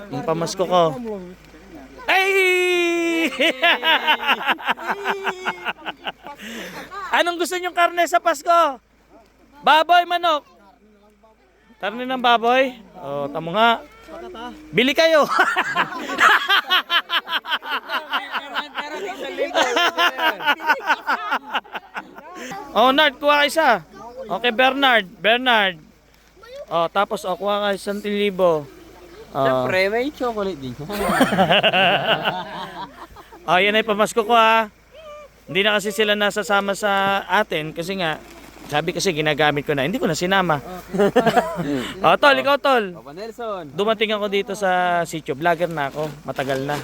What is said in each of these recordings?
Ang pamasko ko. Ay! Anong gusto nyong karne sa Pasko? Baboy, manok? Karne ng baboy? O, tamo nga. Bili kayo. Oh, Nard, kuha ka isa. Okay, Bernard. Oh, tapos kuha ka 1,000. Siyempre, may chocolate din. Oh, yan ay pamasko ko ha. Hindi na kasi sila nasasama sa atin kasi nga, sabi kasi ginagamit ko na. Hindi ko na sinama. Oh, tol, ikaw tol. Papa Nelson. Dumating ako dito sa sitio. Vlogger na ako. Matagal na.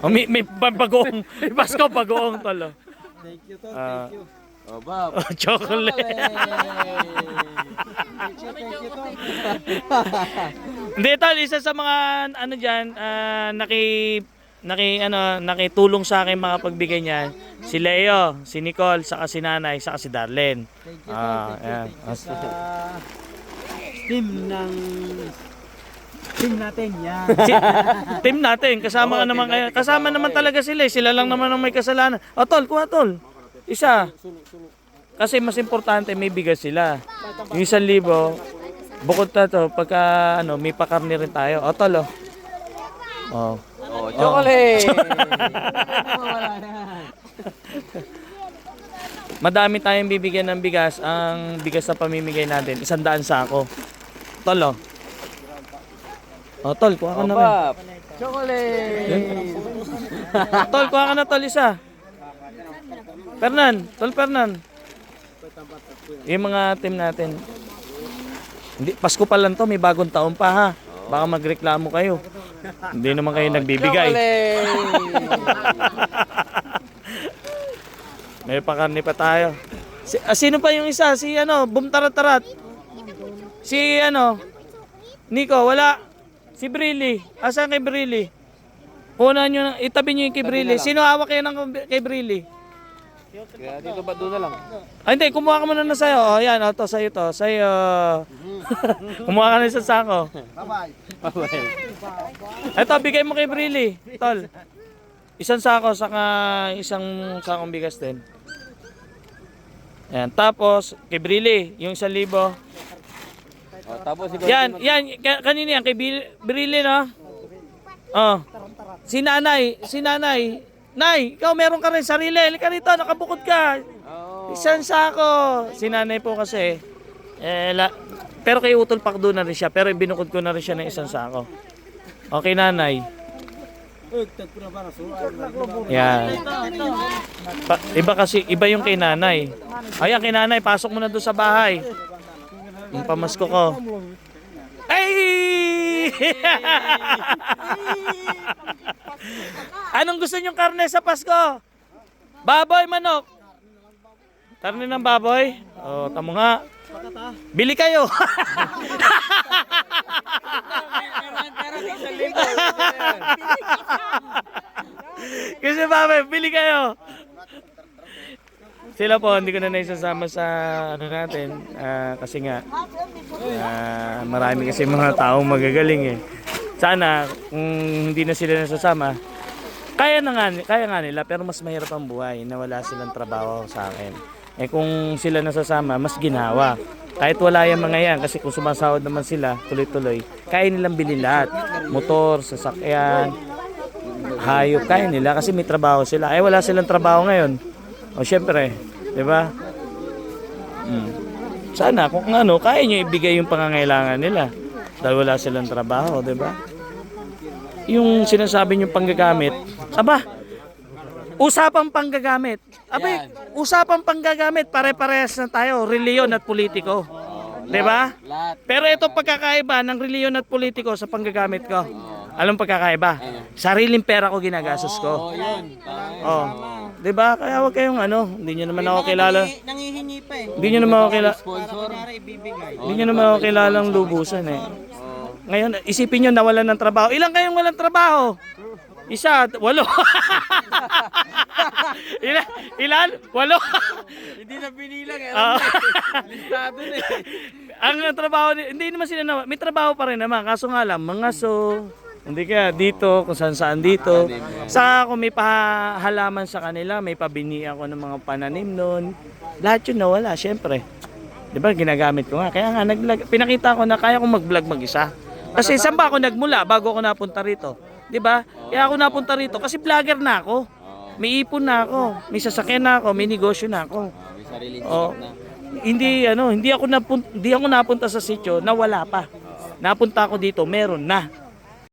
Oh, may bagoong. Pasko, bagoong tol. Oh. Thank you, tol. Thank you. Oh, Bob. Oh, chocolate. Thank you, tol. Hindi tol, isa sa mga ano diyan, nakitulong sa akin mga pagbigay niya. Si Leo, si Nicole, saka si Nanay, saka si Darlene. Thank you, tol. Ayan. Sa team ng team natin yan. Team natin, kasama ka naman kayo. Kasama naman talaga sila, sila lang naman ang may kasalanan. O tol, kuha tol. Isa. Kasi mas importante may bigas sila. Yung 1,000, bukod na to, pagka may pakarni rin tayo. O tol, oh. Oh, chocolate. Madami tayong bibigyan ng bigas. Ang bigas na pamimigay natin, 100 sako. Tol, oh. O tol, kuha ka Oh, na rin. Bob. Chocolate. Tol, kuha ka na tol, isa. Fernan. Yung mga team natin. Hindi, Pasko pa lang to, may bagong taon pa ha. Baka magreklamo kayo. Hindi naman kayo nagbibigay. May pakarni pa tayo. Sino pa yung isa? Si Bumtarat-tarat. Si Nico, wala. Si Brilly. Asan kay Brilly? Una nyo, itabi nyo yung kay Brilly. Sino hawak kayo ng kay Brilly? Kaya dito ba doon na lang? Ay, hindi, kumuha ka muna na sa'yo. O, yan, to, sa'yo to. Sa'yo. Kumuha ka na sa sako. Bye-bye. Ito, bigay mo kay Brilly. Tol. Isang sako, saka isang sakong bigas din. Yan, tapos, kay Brilly, yung 1,000. Oh, tapos Yan, kanina yan, kay Brilly, no? Oh. Si Nanay. Nay, ikaw meron ka rin sarili. Halika rito, nakabukod ka. Oh. Isang sako. Si Nanay po kasi, pero kay Utol Pakdo na rin siya. Pero binukod ko na rin siya ng isang sako. Okay, Nanay. Yan. Iba kasi, iba yung kay Nanay. Ayan, kay Nanay, pasok mo na doon sa bahay. Yung pamasko ko. Ay! Anong gusto nyong karne sa Pasko? Baboy, manok? Karne ng baboy? O, tamo nga. Bili kayo. Kasi baboy, bili kayo. Sila po, hindi ko na naisasama sa natin. Kasi nga, marami kasi mga taong magagaling eh. Sana, kung hindi na sila nasasama, kaya nga nila, pero mas mahirap ang buhay na wala silang trabaho sa akin. Eh kung sila nasasama, mas ginawa. Kahit wala yung mga yan, kasi kung sumasahod naman sila, tuloy-tuloy, kaya nilang bilhin lahat. Motor, sasakyan, hayop, kaya nila kasi may trabaho sila. Eh wala silang trabaho ngayon. O syempre, di ba? Sana kung kaya nyo ibigay yung pangangailangan nila. Dahil wala silang trabaho, di ba? Yung sinasabi nyo panggagamit, usapang panggagamit. Usapang panggagamit, pare-parehas na tayo, reliyon at politiko. Di ba? Pero ito pagkakaiba ng reliyon at politiko sa panggagamit ko. Anong pagkakaiba? Sariling pera ko ginagastos ko. Oh. 'Di ba? Kaya wag kayong hindi niyo naman ako kilala. Nangihingi pa eh. Hindi niyo naman ako kilala. Sponsor. Hindi niyo naman ako kilalang lubusan eh. Ngayon, isipin niyo nawalan ng trabaho. Ilan kayong walang trabaho? Isa, 8. Ilan? 8. Hindi na pinilang eh. Ah. Listado na eh. Ang trabaho, hindi naman sila may trabaho pa rin naman. Kaso nga lang, mga Hindi kaya dito, kung saan dito. Saka kung may pahalaman sa kanila, may pabini ako ng mga pananim noon. Lahat yun nawala, syempre. Di ba, ginagamit ko nga. Kaya nga, pinakita ko na kaya kong mag-vlog mag-isa. Kasi saan ba ako nagmula bago ako napunta rito? Di ba? Kaya ako napunta rito kasi vlogger na ako. May ipon na ako, may sasakyan na ako, may negosyo na ako. May sariling Oh, na. hindi ako napunta sa sitio na wala pa. Napunta ako dito, meron na.